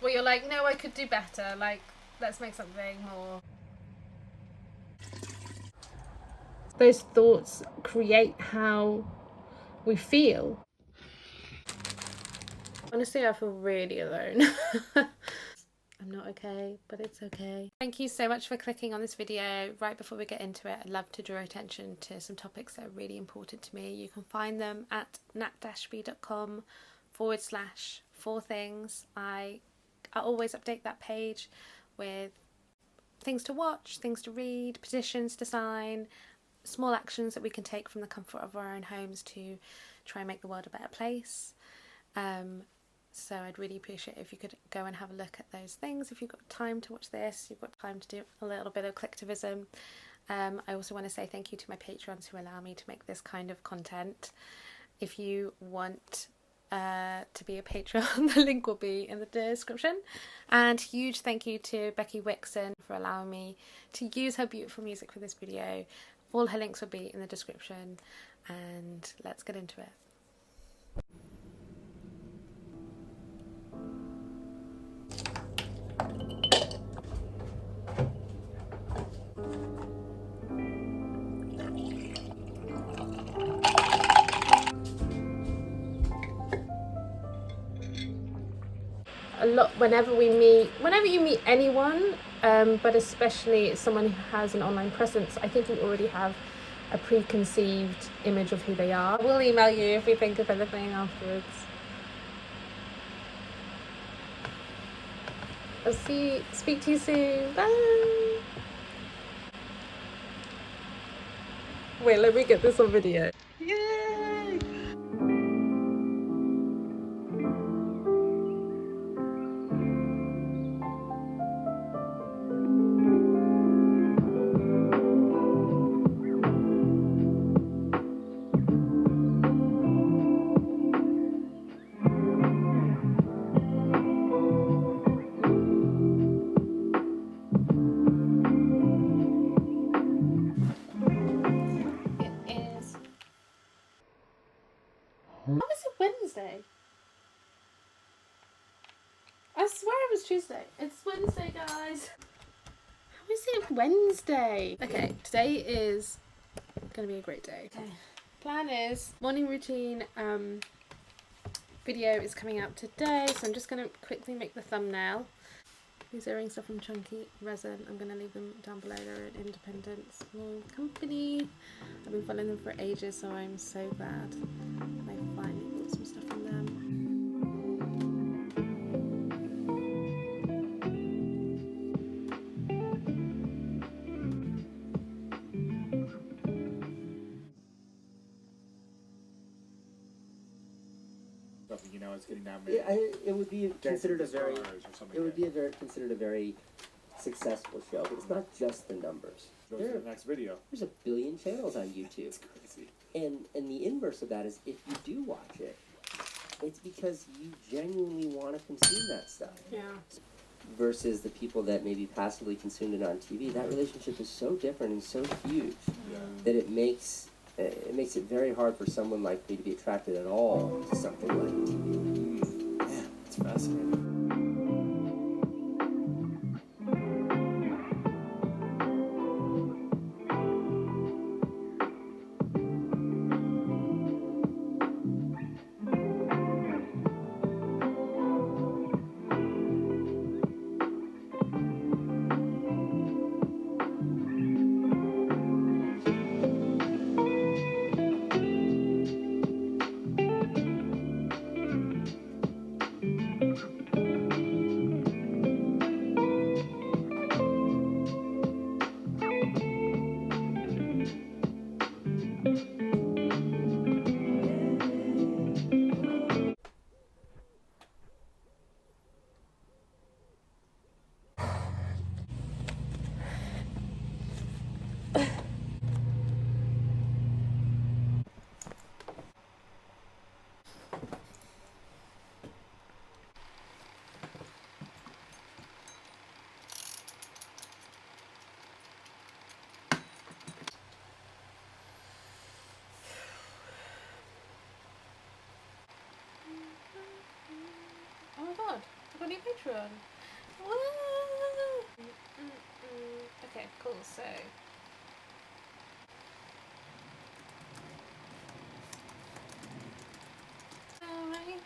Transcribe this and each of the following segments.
Where you're like, no, I could do better, like, let's make something more. Those thoughts create how we feel. Honestly, I feel really alone. I'm not okay, but it's okay. Thank you so much for clicking on this video. Right before we get into it, I'd love to draw attention to some topics that are really important to me. You can find them at nat-b.com/4things. I always update that page with things to watch, things to read, petitions to sign, small actions that we can take from the comfort of our own homes to try and make the world a better place. So I'd really appreciate if you could go and have a look at those things. If you've got time to watch this, you've got time to do a little bit of collectivism. I also want to say thank you to my patrons who allow me to make this kind of content. If you want to be a patron, the link will be in the description. And huge thank you to Becky Wix for allowing me to use her beautiful music for this video. All her links will be in the description, and let's get into it. A lot whenever you meet anyone, but especially someone who has an online presence, I think you already have a preconceived image of who they are. We'll email you if we think of anything afterwards. I'll speak to you soon. Bye. Wait, let me get this on video. Yay! How is it Wednesday? I swear it was Tuesday. It's Wednesday, guys. How is it Wednesday? Okay, today is gonna be a great day. Okay. Plan is morning routine video is coming out today, so I'm just gonna quickly make the thumbnail. These earrings are from Chunky Resin. I'm gonna leave them down below. They're an independent small company. I've been following them for ages, so I'm so glad I finally bought some stuff from them. You know, it's getting nominated. It would be considered a very. It would be considered a very successful show, but it's not just the numbers. Goes to the next video. There's 1 billion channels on YouTube. It's crazy. And the inverse of that is if you do watch it, it's because you genuinely want to consume that stuff. Yeah. Versus the people that maybe passively consumed it on TV. That relationship is so different and so huge that it makes it very hard for someone like me to be attracted at all to something like TV. Yeah, it's fascinating. on your Patreon. Woo! Okay, cool. So. Alright.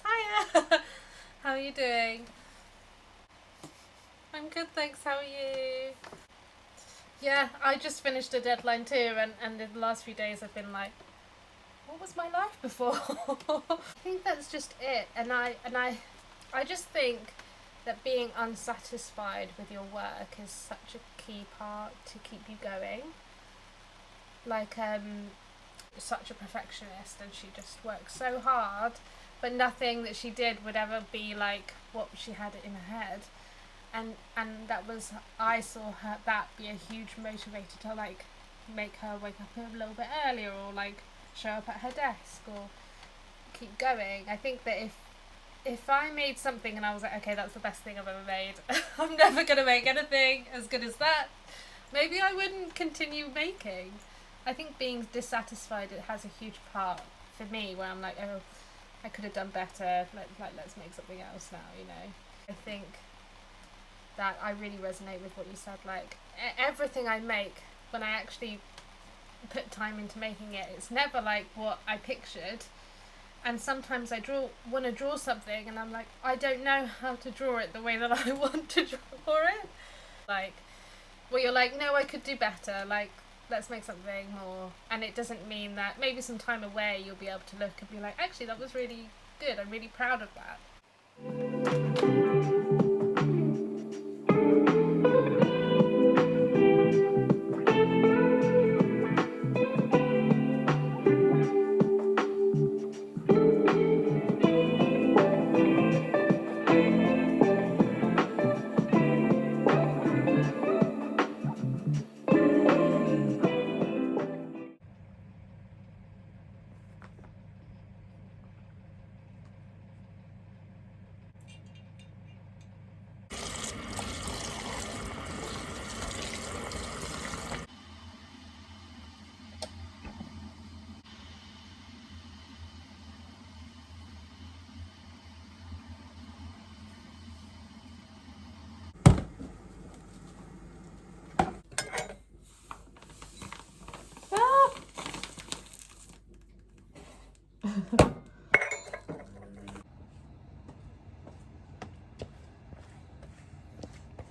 Hiya! How are you doing? I'm good, thanks. How are you? Yeah, I just finished a deadline too, and in the last few days I've been like, what was my life before? I think that's just it, and I just think that being unsatisfied with your work is such a key part to keep you going. Like, such a perfectionist, and she just works so hard, but nothing that she did would ever be like what she had in her head. And that was, I saw her, that be a huge motivator to like make her wake up a little bit earlier, or like show up at her desk, or keep going. I think that if I made something and I was like, okay, that's the best thing I've ever made, I'm never gonna make anything as good as that, maybe I wouldn't continue making. I think being dissatisfied, it has a huge part for me, where I'm like, oh, I could have done better, let's make something else now, you know. I think that I really resonate with what you said, like everything I make, when I actually put time into making it, it's never like what I pictured. And sometimes I want to draw something and I'm like, I don't know how to draw it the way that I want to draw it. Like, well, you're like, no, I could do better, like let's make something more. And it doesn't mean that maybe some time away you'll be able to look and be like, actually that was really good, I'm really proud of that.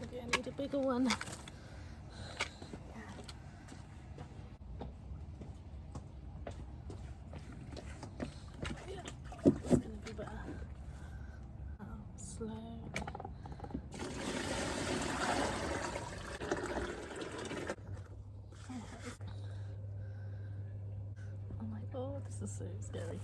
Maybe I need a bigger one. Yeah, it's gonna be better. Oh, slow. Oh my god, this is so scary.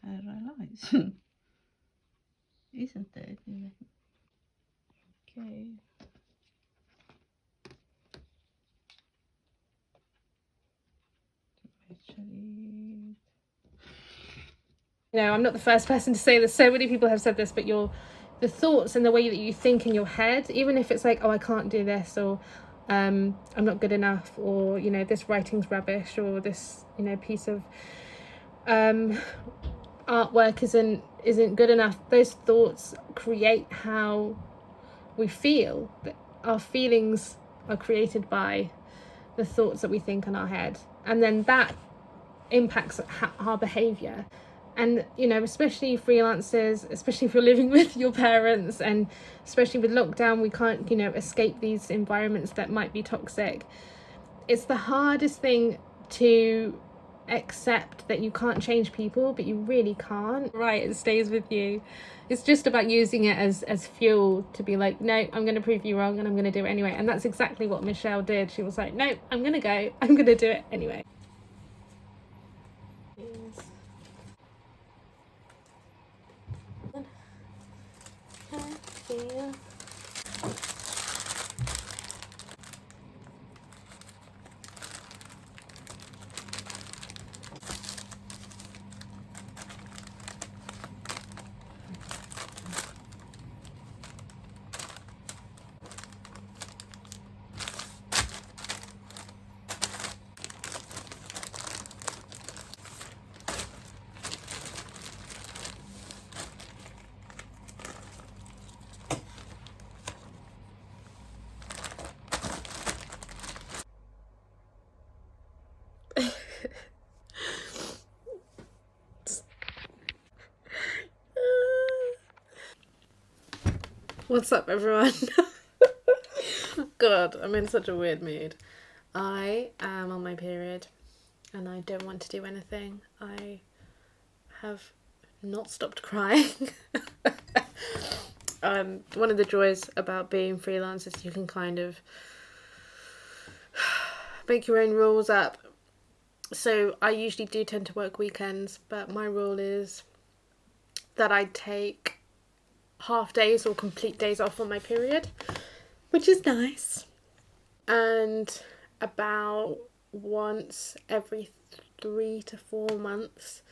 Paralyzed. Isn't it? Okay. Actually, You know, I'm not the first person to say this, so many people have said this, but the thoughts and the way that you think in your head, even if it's like, oh, I can't do this, or I'm not good enough, or, you know, this writing's rubbish, or this, you know, piece of artwork isn't good enough. Those thoughts create how we feel. Our feelings are created by the thoughts that we think in our head, and then that impacts our behavior. And, you know, especially freelancers, especially if you're living with your parents, and especially with lockdown, we can't, you know, escape these environments that might be toxic. It's the hardest thing to accept, that you can't change people, but you really can't. Right, it stays with you. It's just about using it as fuel to be like, no, I'm going to prove you wrong, and I'm going to do it anyway. And that's exactly what Michelle did. She was like, no, I'm going to go, I'm going to do it anyway. Yeah. What's up, everyone? God, I'm in such a weird mood. I am on my period and I don't want to do anything. I have not stopped crying. One of the joys about being freelance is you can kind of make your own rules up. So I usually do tend to work weekends, but my rule is that I take half days or complete days off on my period, which is nice. And about once every 3 to 4 months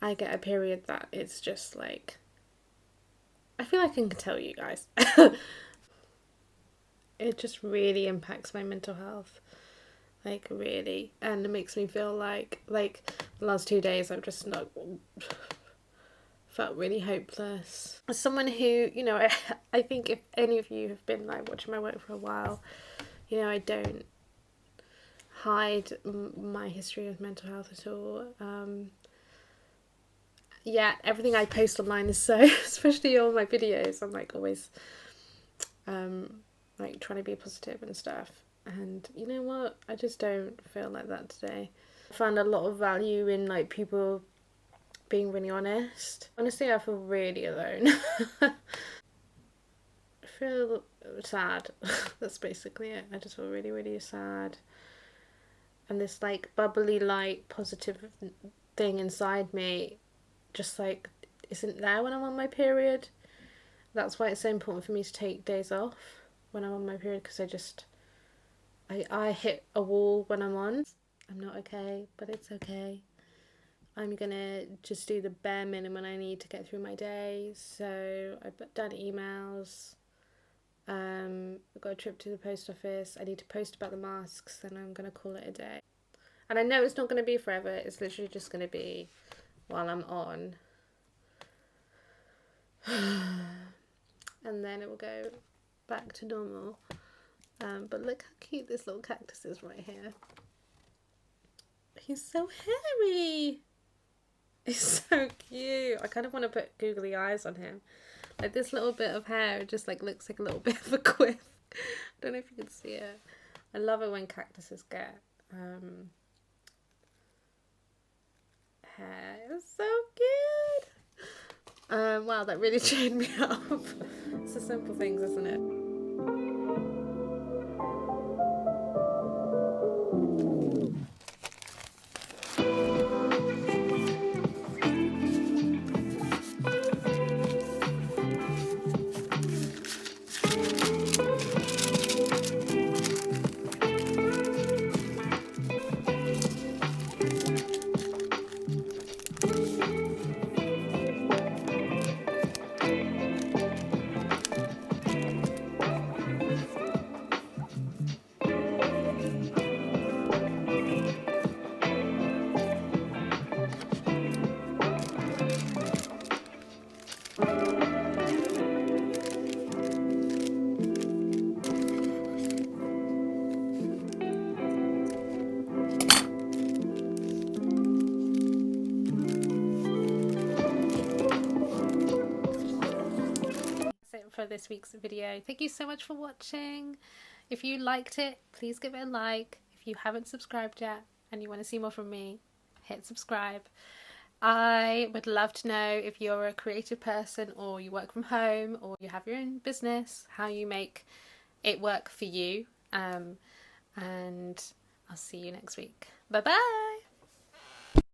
I get a period that it's just like, I feel like I can tell you guys. It just really impacts my mental health, like really, and it makes me feel like the last 2 days I've just not felt really hopeless. As someone who, you know, I think if any of you have been like watching my work for a while, you know, I don't hide my history of mental health at all. Yeah, everything I post online is so, especially all my videos, I'm like always like trying to be positive and stuff. And you know what? I just don't feel like that today. I found a lot of value in like people being really honest. Honestly, I feel really alone. I feel sad. That's basically it. I just feel really, really sad. And this like bubbly, like positive thing inside me just like isn't there when I'm on my period. That's why it's so important for me to take days off when I'm on my period, because I hit a wall when I'm on. I'm not okay, but it's okay. I'm gonna just do the bare minimum I need to get through my day. So I've done emails. I've got a trip to the post office. I need to post about the masks, and I'm gonna call it a day. And I know it's not gonna be forever. It's literally just gonna be while I'm on. And then it will go back to normal. But look how cute this little cactus is right here. He's so hairy. He's so cute. I kind of want to put googly eyes on him. Like this little bit of hair just like looks like a little bit of a quiff. I don't know if you can see it. I love it when cactuses get hair. It's so cute. Wow, that really cheered me up. It's the simple things, isn't it? it for this week's video. Thank you so much for watching. If you liked it, please give it a like. If you haven't subscribed yet and you want to see more from me, hit subscribe. I would love to know if you're a creative person, or you work from home, or you have your own business, how you make it work for you. And I'll see you next week. Bye bye.